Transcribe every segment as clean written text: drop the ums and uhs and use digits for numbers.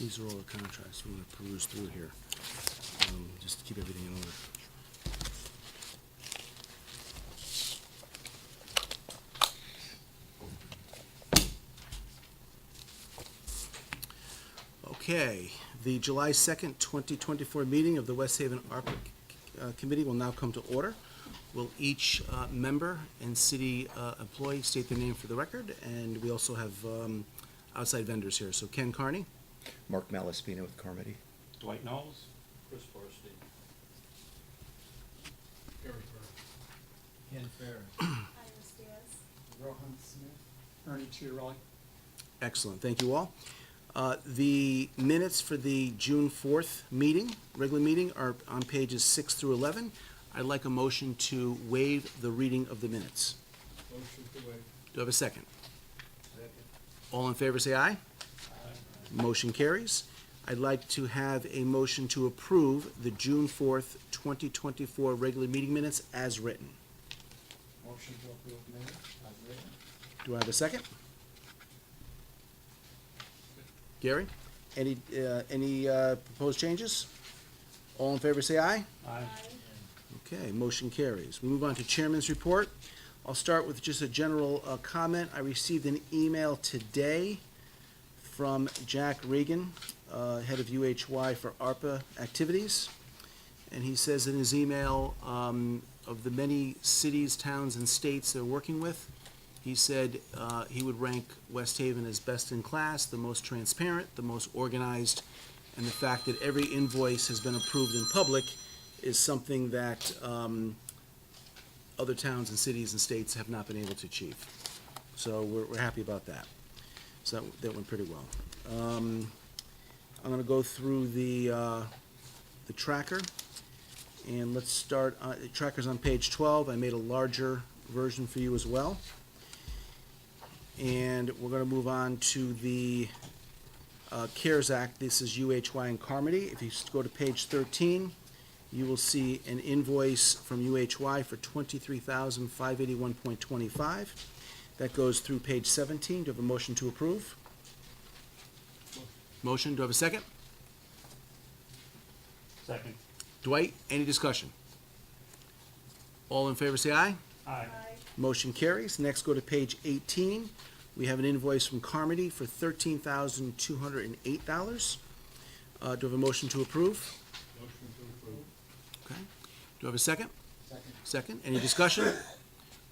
these are all the contracts. We're going to peruse through here, just to keep everything in order. Okay, the July 2nd, 2024 meeting of the West Haven ARPA Committee will now come to order. Will each member and city employee state their name for the record? And we also have outside vendors here. So Ken Carney. Mark Malaspina with Carmody. Dwight Knowles. Chris Forresty. Gary Burke. Ken Ferris. Iris Diaz. Rohan Smith. Ernie Chiarelli. Excellent, thank you all. The minutes for the June 4th meeting, regular meeting, are on pages 6 through 11. I'd like a motion to waive the reading of the minutes. Motion to waive. Do I have a second? Second. All in favor say aye. Aye. Motion carries. I'd like to have a motion to approve the June 4th, 2024 regular meeting minutes as written. Motion to approve minutes as written. Do I have a second? Gary, any proposed changes? All in favor say aye. Aye. Okay, motion carries. We move on to Chairman's Report. I'll start with just a general comment. I received an email today from Jack Regan, head of UHY for ARPA activities. And he says in his email, of the many cities, towns, and states they're working with, he said he would rank West Haven as best in class, the most transparent, the most organized, and the fact that every invoice has been approved in public is something that other towns and cities and states have not been able to achieve. So we're happy about that. So that went pretty well. I'm going to go through the tracker, and let's start. The tracker's on page 12. I made a larger version for you as well. And we're going to move on to the CARES Act. This is UHY and Carmody. If you go to page 13, you will see an invoice from UHY for $23,581.25. That goes through page 17. Do you have a motion to approve? Motion. Do I have a second? Second. Dwight, any discussion? All in favor say aye. Aye. Motion carries. Next, go to page 18. We have an invoice from Carmody for $13,208. Do I have a motion to approve? Motion to approve. Okay. Do I have a second? Second. Second. Any discussion?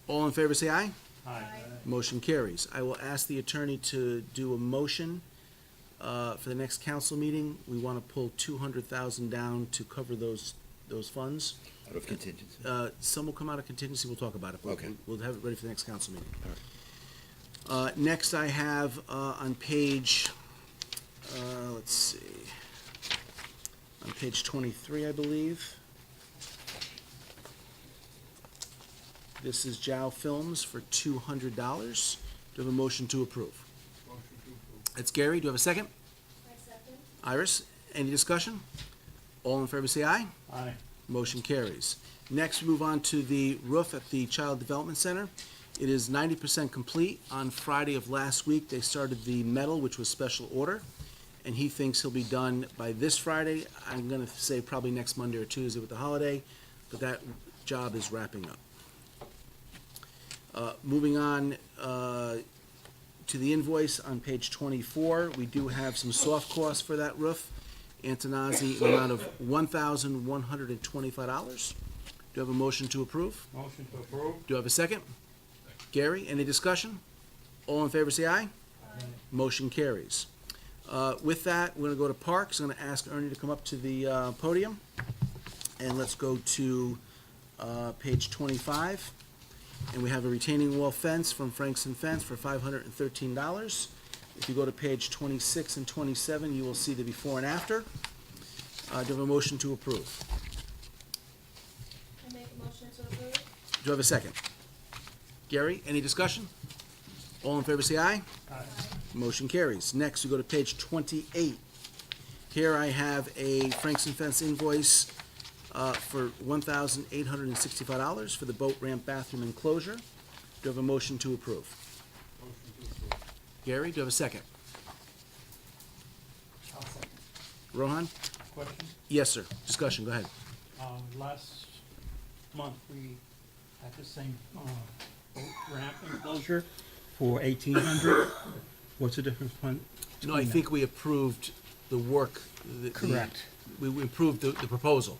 All in favor say aye. Aye. Motion carries. I will ask the attorney to do a motion for the next council meeting. We want to pull $200,000 down to cover those funds. Out of contingency. Some will come out of contingency. We'll talk about it. But Okay. We'll have it ready for the next council meeting. All right. Next, I have on page, let's see, on page 23, I believe. This is Jow Films for $200. Do I have a motion to approve? Motion to approve. That's Gary. Do I have a second? I second. Iris, any discussion? All in favor say aye. Aye. Motion carries. Next, we move on to the roof at the Child Development Center. It is 90% complete. On Friday of last week, they started the metal, which was special order, and he thinks he'll be done by this Friday. I'm going to say probably next Monday or Tuesday with the holiday, but that job is wrapping up. Moving on to the invoice on page 24, we do have some soft costs for that roof. Antonazzi, an amount of $1,125. Do I have a motion to approve? Motion to approve. Do I have a second? Gary, any discussion? All in favor say aye. Motion carries. With that, we're going to go to Parks. I'm going to ask Ernie to come up to the podium. And let's go to page 25. And we have a retaining wall fence from Frankson Fence for $513. If you go to page 26 and 27, you will see the before and after. Do I have a motion to approve? I make a motion to approve. Do I have a second? Gary, any discussion? All in favor say aye. Aye. Motion carries. Next, we go to page 28. Here I have a Frankson Fence invoice for $1,865 for the boat ramp bathroom enclosure. Do I have a motion to approve? Motion to approve. Gary, do you have a second? I'll second. Rohan? Question? Yes, sir. Discussion, go ahead. Last month, we had the same, boat ramp enclosure for 1,800. What's the difference between? No, I think we approved the work. Correct. We approved the proposal.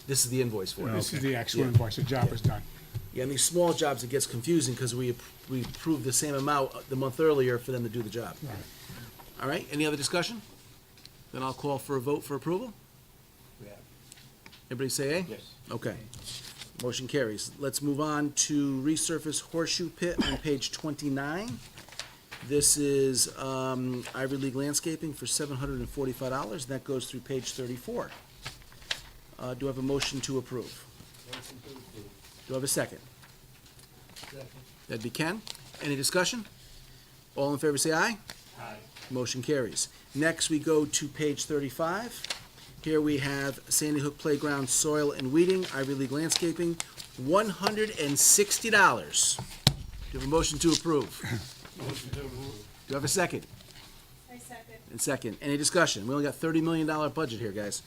This is the invoice for it. This is the actual Yeah. invoice, the job is done. Yeah, and these small jobs, it gets confusing because we approved the same amount the month earlier for them to do the job. Right. All right, any other discussion? Then I'll call for a vote for approval. We have. Everybody say aye? Yes. Okay. Motion carries. Let's move on to resurface horseshoe pit on page 29. This is Ivy League Landscaping for $745, and that goes through page 34. Do I have a motion to approve? Motion to approve. Do I have a second? Second. That'd be Ken. Any discussion? All in favor say aye. Aye. Motion carries. Next, we go to page 35. Here we have Sandy Hook Playground Soil and Weeding, Ivy League Landscaping, $160. Do you have a motion to approve? Motion to approve. Do I have a second? I second. And second, any discussion? We only got $30 million budget here, guys.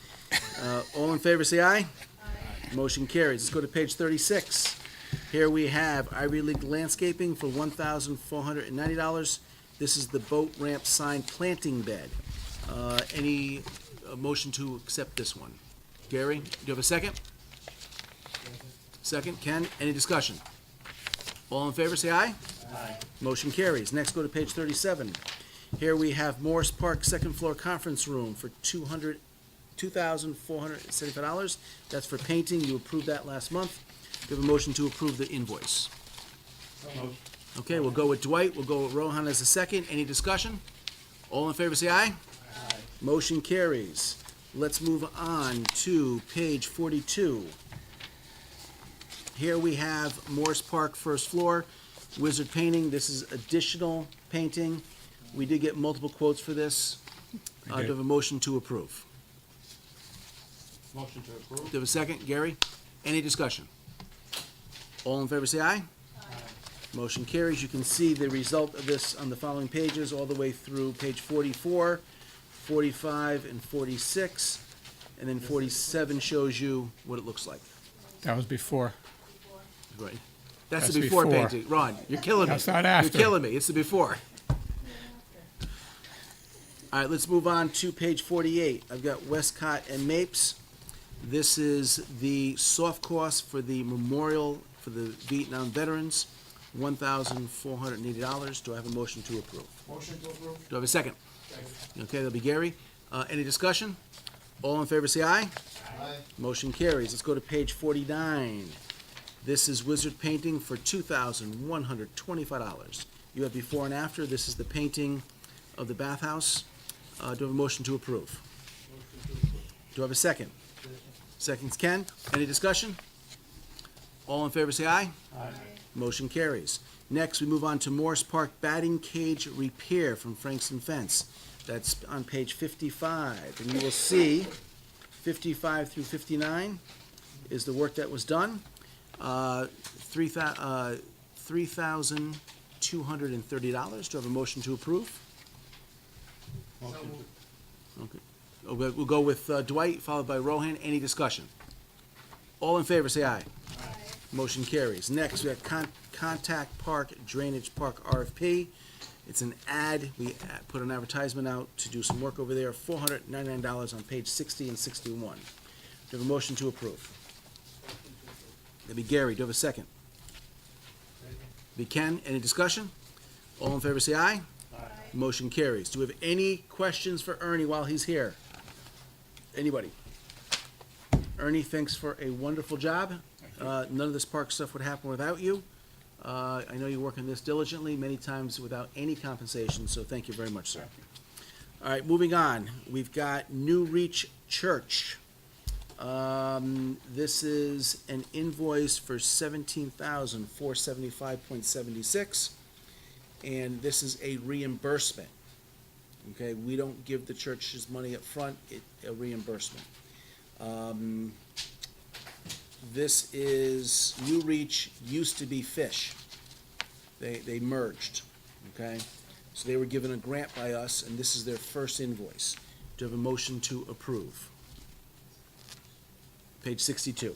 All in favor, say aye. Aye. Motion carries. Let's go to page 36. Here we have Ivy League Landscaping for $1,490. This is the boat ramp sign planting bed. Any motion to accept this one? Gary, do you have a second? Second, Ken, any discussion? All in favor, say aye. Aye. Motion carries. Next, go to page 37. Here we have Morris Park second floor conference room for $2,475. That's for painting. You approved that last month. Do you have a motion to approve the invoice? Motion. Okay, we'll go with Dwight. We'll go with Rohan as a second. Any discussion? All in favor, say aye. Aye. Motion carries. Let's move on to page 42. Here we have Morris Park first floor, Wizard Painting. This is additional painting. We did get multiple quotes for this. Do you have a motion to approve? Motion to Do approve. you have a second, Gary? Any discussion? All in favor, say aye. Motion carries. You can see the result of this on the following pages, all the way through page 44, 45, and 46. And then 47 shows you what it looks like. That was before. Right. That's That's the before before. painting. Ron, you're killing me. That's not after. You're killing me. It's the before. All right, let's move on to page 48. I've got Westcott and Mapes. This is the soft cost for the memorial for the Vietnam veterans, $1,480. Do I have a motion to approve? Motion to approve. Do I have a second? Second. Okay, that'll be Gary. Any discussion? All in favor, say aye. Aye. Motion carries. Let's go to page 49. This is Wizard Painting for $2,125. You have before and after. This is the painting of the bathhouse. Do I have a motion to approve? Motion to approve. Do I have a second? Seconds, Ken. Any discussion? All in favor, say aye. Aye. Motion carries. Next, we move on to Morris Park Batting Cage Repair from Frankson Fence. That's on page 55, and you will see 55 through 59 is the work that was done. $3,230. Do I have a motion to approve? Motion to. Okay. We'll go with Dwight, followed by Rohan. Any discussion? All in favor, say aye. Aye. Motion carries. Next, we have Contact Park Drainage Park RFP. It's an ad. We put an advertisement out to do some work over there, $499 on page 60 and 61. Do you have a motion to approve? That'd be Gary. Do you have a second? Be Ken. Any discussion? All in favor, say aye. Aye. Motion carries. Do we have any questions for Ernie while he's here? Anybody? Ernie, thanks for a wonderful job. None of this park stuff would happen without you. I know you work on this diligently, many times without any compensation, so thank you very much, sir. All right, moving on. We've got New Reach Church. This is an invoice for $17,475.76, and this is a reimbursement. Okay, we don't give the churches money up front, a reimbursement. This is, New Reach used to be Fish. They merged, okay? So they were given a grant by us, and this is their first invoice. Do you have a motion to approve? Page 62.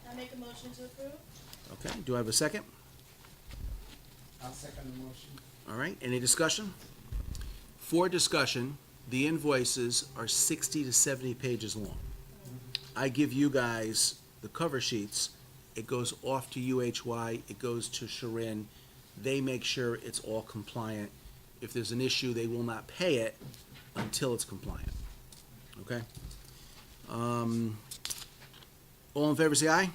I make a motion to approve? Okay, do I have a second? I'll second the motion. All right, any discussion? For discussion, the invoices are 60 to 70 pages long. I give you guys the cover sheets, it goes off to UHY, it goes to Sharon, they make sure it's all compliant. If there's an issue, they will not pay it until it's compliant, okay? All in favor, say aye.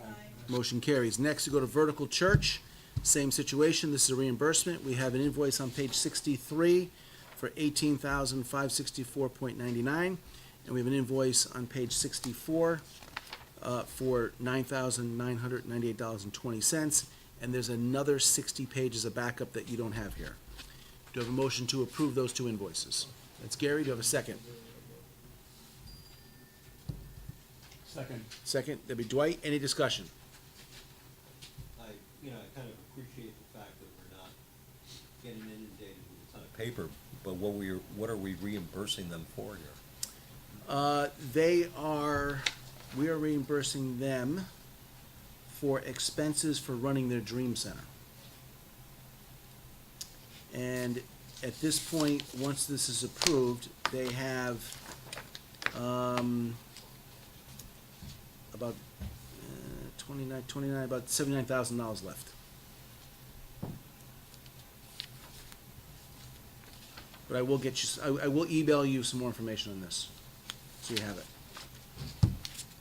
Aye. Motion carries. Next, we go to Vertical Church. Same situation. This is a reimbursement. We have an invoice on page 63 for $18,564.99. And we have an invoice on page 64 for $9,998.20. And there's another 60 pages of backup that you don't have here. Do you have a motion to approve those two invoices? That's Gary. Do you have a second? Second. Second, that'd be Dwight. Any discussion? I kind of appreciate the fact that we're not getting inundated with a ton of paper, but what are we reimbursing them for here? We are reimbursing them for expenses for running their Dream Center. And at this point, once this is approved, they have, about, 29, about $79,000 left. But I will get you, I will email you some more information on this, so you have it.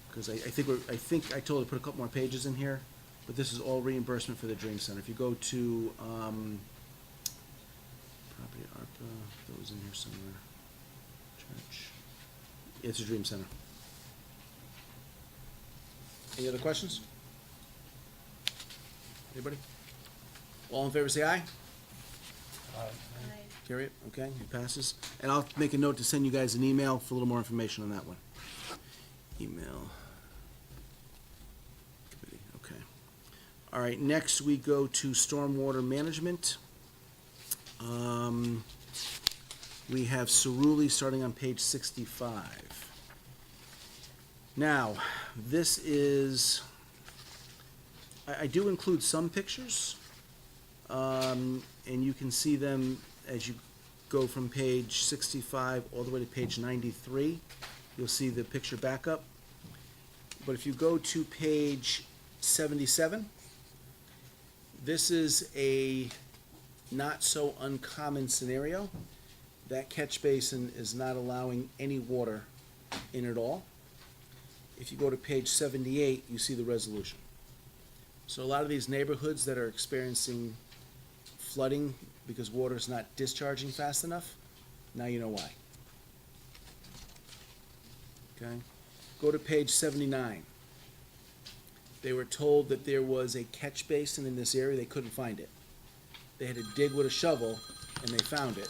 Because I think I told her to put a couple more pages in here, but this is all reimbursement for the Dream Center. If you go to, property ARPA, that was in here somewhere. Church. It's a Dream Center. Any other questions? Anybody? All in favor, say aye. Aye. Carry it, okay, it passes. And I'll make a note to send you guys an email for a little more information on that one. Email. Committee, okay. All right, next we go to stormwater management. We have Cerulli starting on page 65. Now, this is, I do include some pictures, and you can see them as you go from page 65 all the way to page 93. You'll see the picture backup. But if you go to page 77, this is a not so uncommon scenario. That catch basin is not allowing any water in at all. If you go to page 78, you see the resolution. So a lot of these neighborhoods that are experiencing flooding because water is not discharging fast enough, now you know why. Okay? Go to page 79. They were told that there was a catch basin in this area, they couldn't find it. They had to dig with a shovel, and they found it.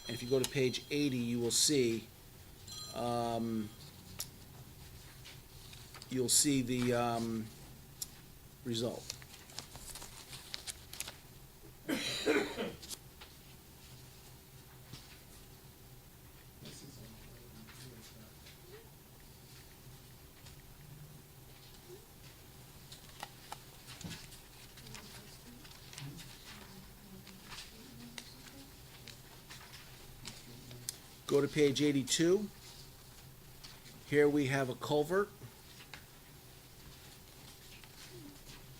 And if you go to page 80, you will see, the result. Go to page 82. Here we have a culvert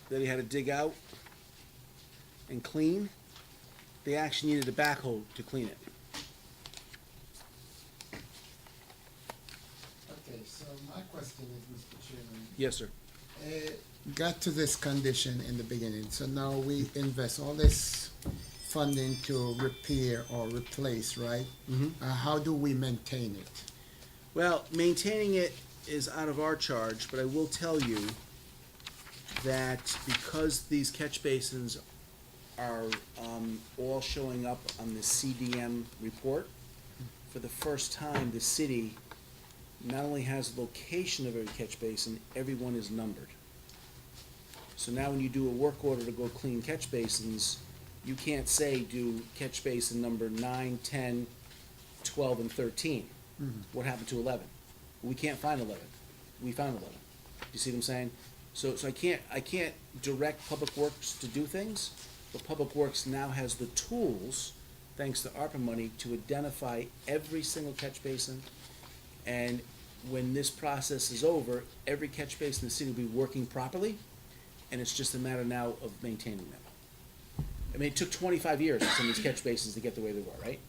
that he had to dig out and clean. They actually needed a backhoe to clean it. Okay, so my question is, Mr. Chairman, Yes, sir. got to this condition in the beginning, so now we invest all this funding to repair or replace, right? How do we maintain it? Well, maintaining it is out of our charge, but I will tell you that because these catch basins are all showing up on the CDM report, for the first time, the city not only has the location of every catch basin, everyone is numbered. So now when you do a work order to go clean catch basins, you can't say do catch basin number 9, 10, 12, and 13. What happened to 11? We can't find 11. We found 11. You see what I'm saying? So I can't direct Public Works to do things, but Public Works now has the tools, thanks to ARPA money, to identify every single catch basin. And when this process is over, every catch basin in the city will be working properly, and it's just a matter now of maintaining them. I mean, it took 25 years for some of these catch basins to get the way they were, right?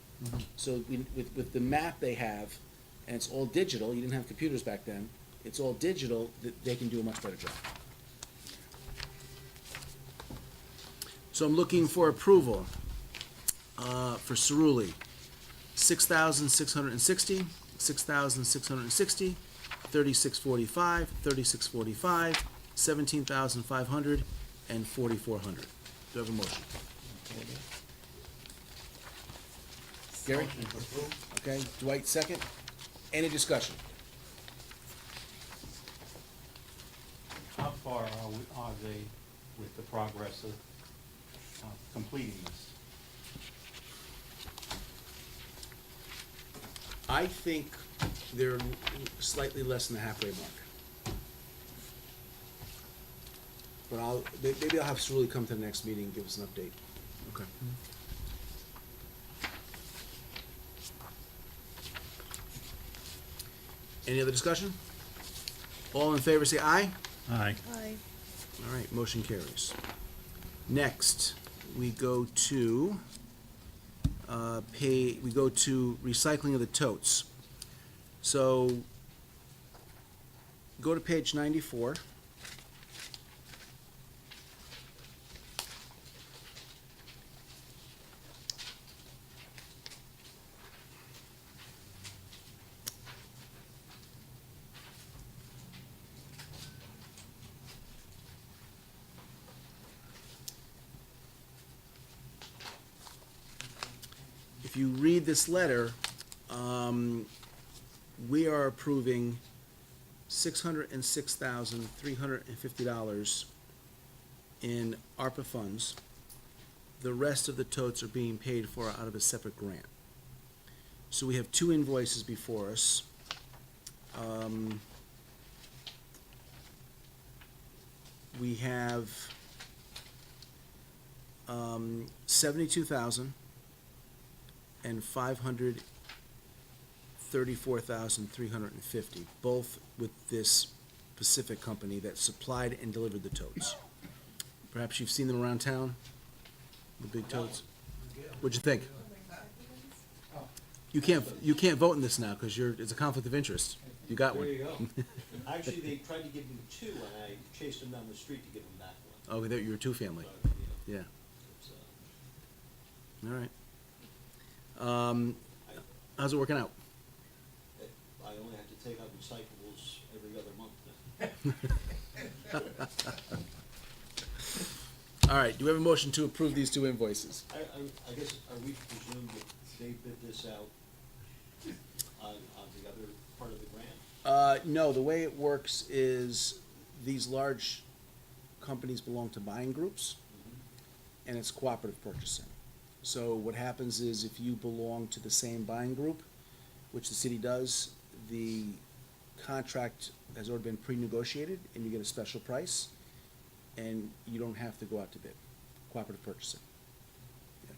So with the map they have, and it's all digital, you didn't have computers back then, it's all digital, they can do a much better job. So I'm looking for approval for Cerulli, 6,660, 6,660, 3645, 3645, 17,500, and 4,400. Do I have a motion? Gary? Motion to approve. Okay, Dwight, second. Any discussion? How far are they with the progress of completing this? I think they're slightly less than the halfway mark. But maybe I'll have Cerulli come to the next meeting and give us an update. Okay. Any other discussion? All in favor, say aye. Aye. Aye. All right, motion carries. Next, we go to recycling of the totes. So, go to page 94. If you read this letter, we are approving $606,350 in ARPA funds. The rest of the totes are being paid for out of a separate grant. So we have two invoices before us. We have 72,000 and 534,350, both with this Pacific company that supplied and delivered the totes. Perhaps you've seen them around town, the big totes. What'd you think? You can't vote in this now because it's a conflict of interest. You got one. There you go. Actually, they tried to give me two, and I chased them down the street to give them back one. Oh, you're a two family. But, Yeah. it's, All right. How's it working out? I only have to take out recyclables every other month now. All right. Do we have a motion to approve these two invoices? I guess, are we presumed that they bid this out on the other part of the grant? No, the way it works is these large companies belong to buying groups, and it's cooperative purchasing. So what happens is if you belong to the same buying group, which the city does, the contract has already been pre-negotiated, and you get a special price, and you don't have to go out to bid. Cooperative purchasing. Yeah.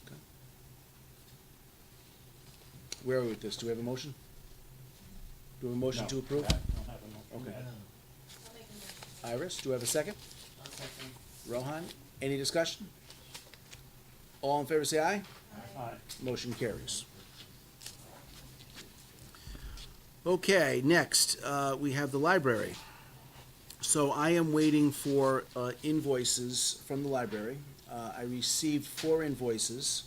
Okay. Where are we with this? Do we have a motion? Do we have a motion to approve? Don't have a motion Okay. yet. I'll make a motion. Iris, do we have a second? Rohan, any discussion? All in favor say aye. Aye. Motion carries. Okay, next, we have the library. So I am waiting for invoices from the library. I received 4 invoices.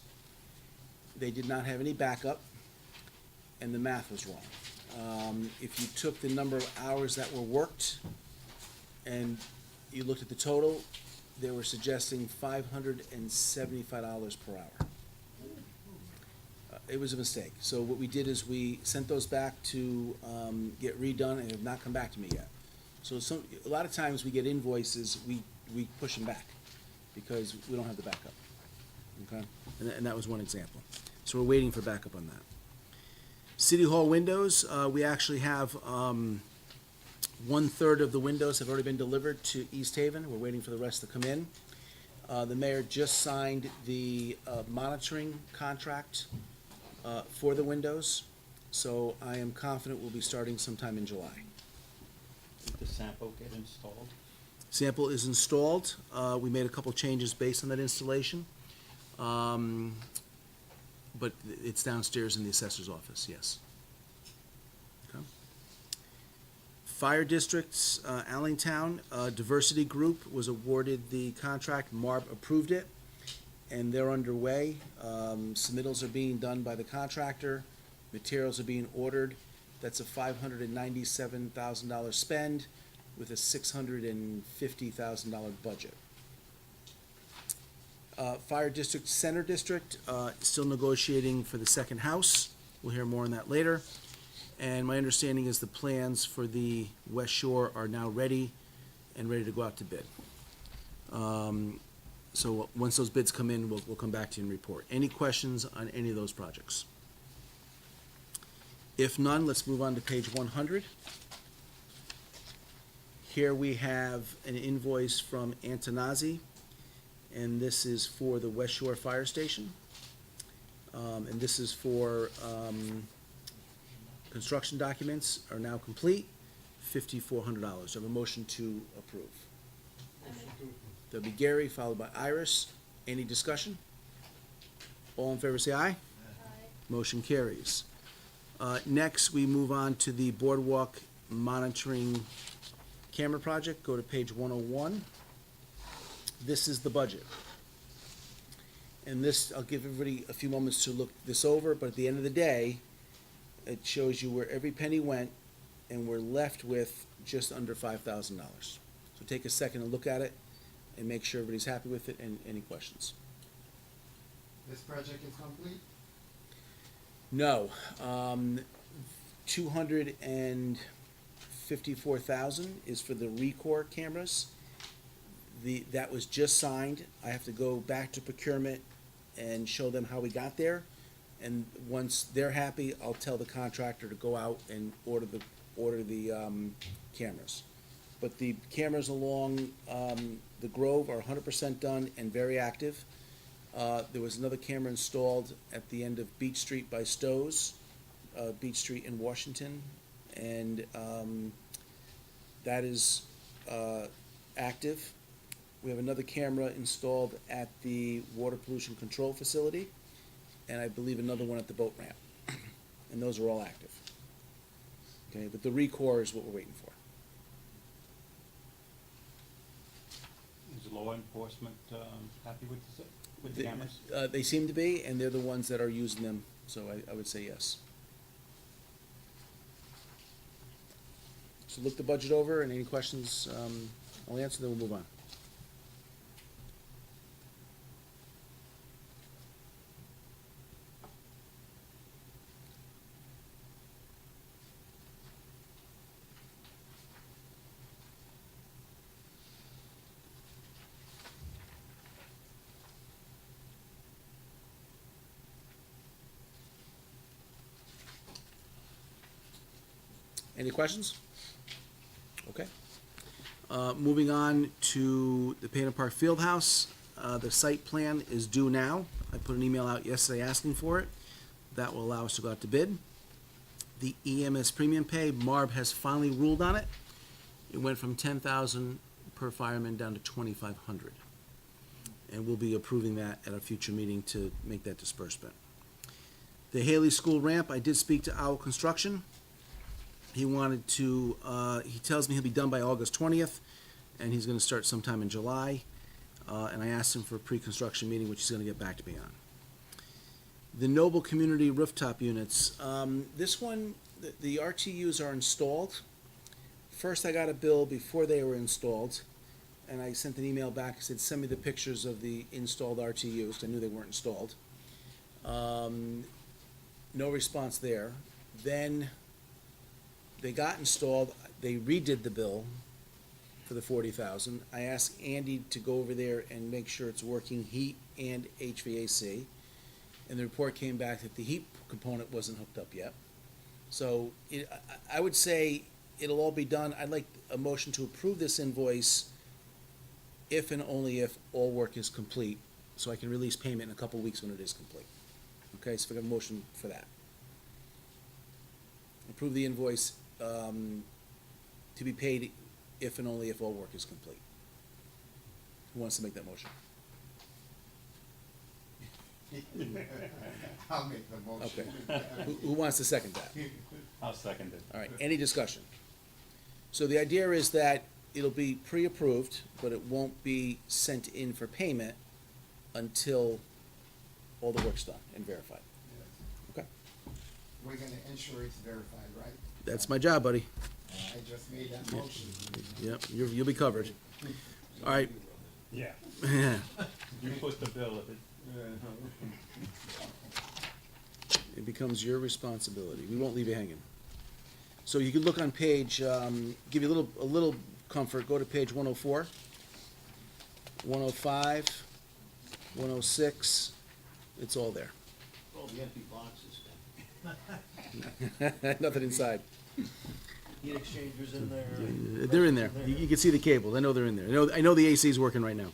They did not have any backup, and the math was wrong. If you took the number of hours that were worked and you looked at the total, they were suggesting $575 per hour. It was a mistake. So what we did is we sent those back to get redone and have not come back to me yet. So a lot of times we get invoices, we push them back. because we don't have the backup. Okay? And that was one example. So we're waiting for backup on that. City Hall windows, we actually have, 1/3 of the windows have already been delivered to East Haven. We're waiting for the rest to come in. The mayor just signed the monitoring contract for the windows, so I am confident we'll be starting sometime in July. Did the sample get installed? Sample is installed. We made a couple changes based on that installation. But it's downstairs in the assessor's office, yes. Okay. Fire districts, Allentown, Diversity Group was awarded the contract. Marb approved it, and they're underway. Submittals are being done by the contractor. Materials are being ordered. That's a $597,000 spend with a $650,000 budget. Fire District, Center District, still negotiating for the second house. We'll hear more on that later. And my understanding is the plans for the West Shore are now ready and ready to go out to bid. So once those bids come in, we'll come back to you and report. Any questions on any of those projects? If none, let's move on to page 100. Here we have an invoice from Antonazzi, and this is for the West Shore Fire Station. And this is for, construction documents are now complete, $5,400. I have a motion to approve. That'll be Gary, followed by Iris. Any discussion? All in favor say aye. Aye. Motion carries. Next, we move on to the boardwalk monitoring camera project. Go to page 101. This is the budget. And this, I'll give everybody a few moments to look this over, but at the end of the day, it shows you where every penny went, and we're left with just under $5,000. So take a second and look at it, and make sure everybody's happy with it, and any questions. This project is complete? No, 254,000 is for the Recore cameras. That was just signed. I have to go back to procurement and show them how we got there. And once they're happy, I'll tell the contractor to go out and order the cameras. But the cameras along, the Grove are 100% done and very active. There was another camera installed at the end of Beach Street by Stowe's, Beach Street in Washington, and that is active. We have another camera installed at the Water Pollution Control Facility, and I believe another one at the boat ramp, and those are all active. Okay, but the Recore is what we're waiting for. Is law enforcement happy with the cameras? They seem to be, and they're the ones that are using them, so I would say yes. So look the budget over, and any questions, I'll answer, then we'll move on. Any questions? Okay. Moving on to the Payne Park Fieldhouse. The site plan is due now. I put an email out yesterday asking for it. That will allow us to go out to bid. The EMS premium pay, Marb has finally ruled on it. It went from $10,000 per fireman down to $2,500. And we'll be approving that at a future meeting to make that disbursement. The Haley School ramp, I did speak to Owl Construction. He wanted to, he tells me he'll be done by August 20th, and he's gonna start sometime in July. And I asked him for a pre-construction meeting, which he's gonna get back to me on. The Noble Community rooftop units, this one, the RTUs are installed. First, I got a bill before they were installed, and I sent an email back, said, send me the pictures of the installed RTUs, 'cause I knew they weren't installed. No response there. Then they got installed, they redid the bill, for the 40,000. I asked Andy to go over there and make sure it's working heat and HVAC. And the report came back that the heat component wasn't hooked up yet. So I would say it'll all be done. I'd like a motion to approve this invoice if and only if all work is complete, so I can release payment in a couple weeks when it is complete. Okay, so if I have a motion for that. Approve the invoice to be paid if and only if all work is complete. Who wants to make that motion? I'll make the motion. Okay. Who wants to second that? I'll second it. All right, any discussion? So the idea is that it'll be pre-approved, but it won't be sent in for payment until all the work's done and verified. Okay, We're gonna ensure it's verified, right? that's my job, buddy. I just made that motion. Yep, you'll be covered. All right. Yeah, you put the bill if it. It becomes your responsibility. We won't leave you hanging. So you can look on page, give you a little comfort, go to page 104, 105, 106, it's all there. All the empty boxes. Nothing inside. Heat exchangers in there. They're in there. You can see the cables. I know they're in there. I know the AC is working right now.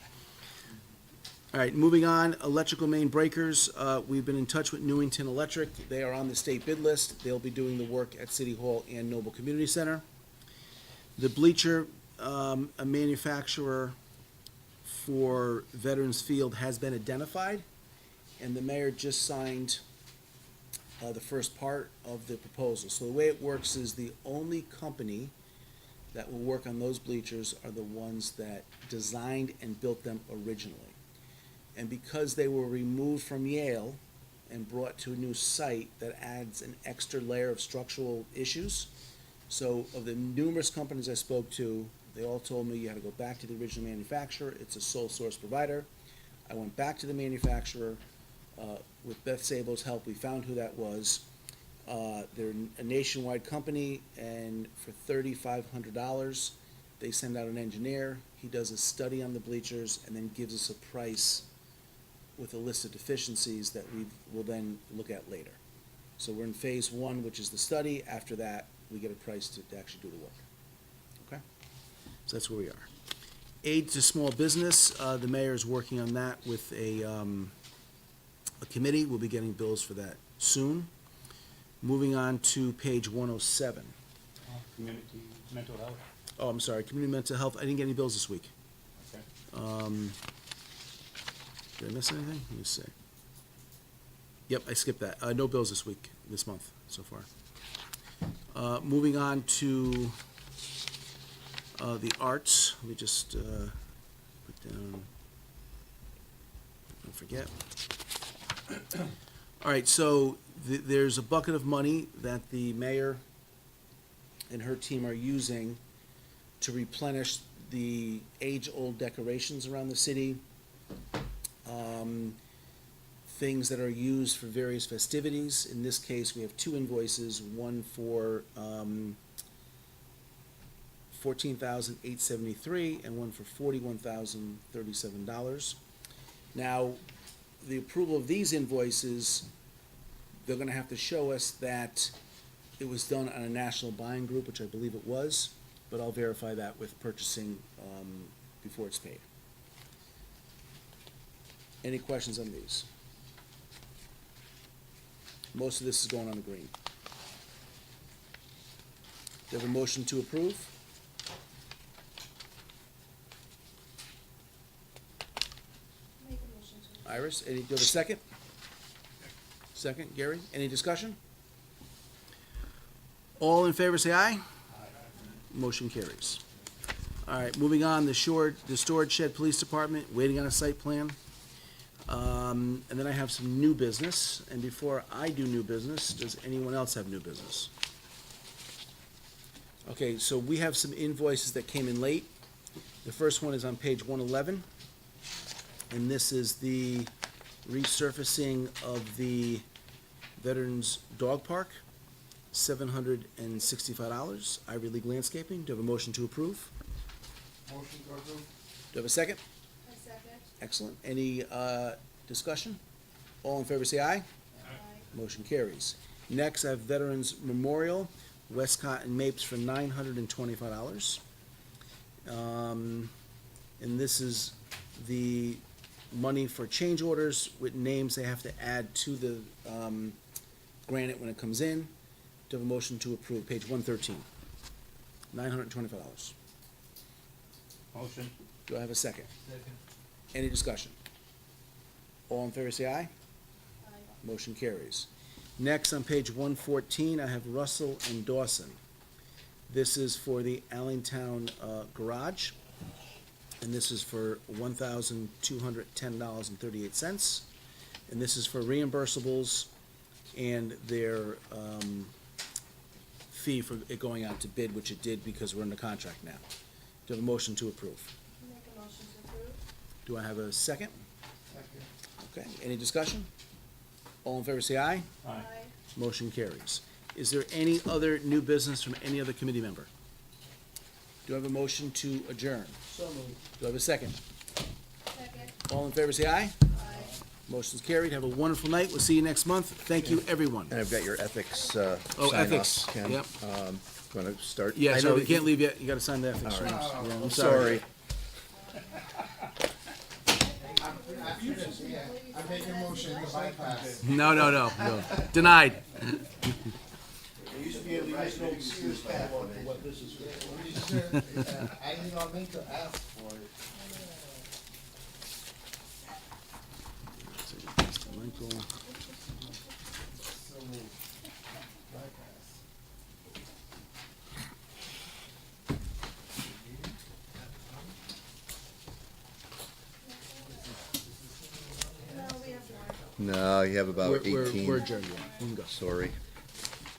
All right, moving on, electrical main breakers. We've been in touch with Newington Electric. They are on the state bid list. They'll be doing the work at City Hall and Noble Community Center. The bleacher, a manufacturer for Veterans Field has been identified, and the mayor just signed the first part of the proposal. So the way it works is the only company that will work on those bleachers are the ones that designed and built them originally. And because they were removed from Yale and brought to a new site, that adds an extra layer of structural issues. So of the numerous companies I spoke to, they all told me you had to go back to the original manufacturer. It's a sole source provider. I went back to the manufacturer. With Beth Sable's help, we found who that was. They're a nationwide company, and for $3,500, they send out an engineer. He does a study on the bleachers and then gives us a price with a list of deficiencies that we will then look at later. So we're in phase one, which is the study. After that, we get a price to actually do the work. Okay? So that's where we are. Aid to small business, the mayor is working on that with a committee. We'll be getting bills for that soon. Moving on to page 107. Community mental health, Oh, I'm sorry, community mental health. I didn't get any bills this week. okay. Did I miss anything? Let me see. Yep, I skipped that. No bills this month, so far. Moving on to the arts. Let me just put down, don't forget. All right, so there's a bucket of money that the mayor and her team are using to replenish the age-old decorations around the city. Things that are used for various festivities. In this case, we have two invoices, one for $14,873 and one for $41,037. Now, the approval of these invoices, they're gonna have to show us that it was done on a national buying group, which I believe it was, but I'll verify that with purchasing before it's paid. Any questions on these? Most of this is going on the green. Do you have a motion to approve? Make a motion to. Iris, do you have a second? Second, Gary, any discussion? All in favor, say aye. Motion carries. All right, moving on, the Storage Shed Police Department, waiting on a site plan. And then I have some new business, and before I do new business, does anyone else have new business? Okay, so we have some invoices that came in late. The first one is on page 111, and this is the resurfacing of the Veterans Dog Park, $765. Ivy League Landscaping, do you have a motion to approve? Motion to approve. Do I have a second? A second. Excellent. Any discussion? All in favor say aye. Aye. Motion carries. Next, I have Veterans Memorial, Westcott and Mapes for $925. And this is the money for change orders with names they have to add to the granite when it comes in. Do I have a motion to approve, page 113? $925. Motion. Do I have a second? Second. Any discussion? All in favor say aye. Aye. Motion carries. Next, on page 114, I have Russell and Dawson. This is for the Allentown Garage, and this is for $1,210.38. And this is for reimbursables and their fee for it going out to bid, which it did because we're in the contract now. Do I have a motion to approve? Make a motion to approve. Do I have a second? Second. Okay, any discussion? All in favor say aye. Aye. Motion carries. Is there any other new business from any other committee member? Do I have a motion to adjourn? So moved. Do I have a second? Second. All in favor say aye. Aye. Motion's carried. Have a wonderful night. We'll see you next month. Thank you, everyone. And I've got your ethics, Oh, sign-off, ethics, Ken. yep. Want to start? Yeah, I so know we can't leave yet. You gotta sign the ethics All forms. right. Yeah, I'm sorry. I make a motion to bypass. No. Denied. There used to be at least no excuse for what this is for. I did not mean to ask for it. Michael. So moved. Bypass. No, we have more. No, you have about We're 18. adjourned, yeah. We can go. Sorry.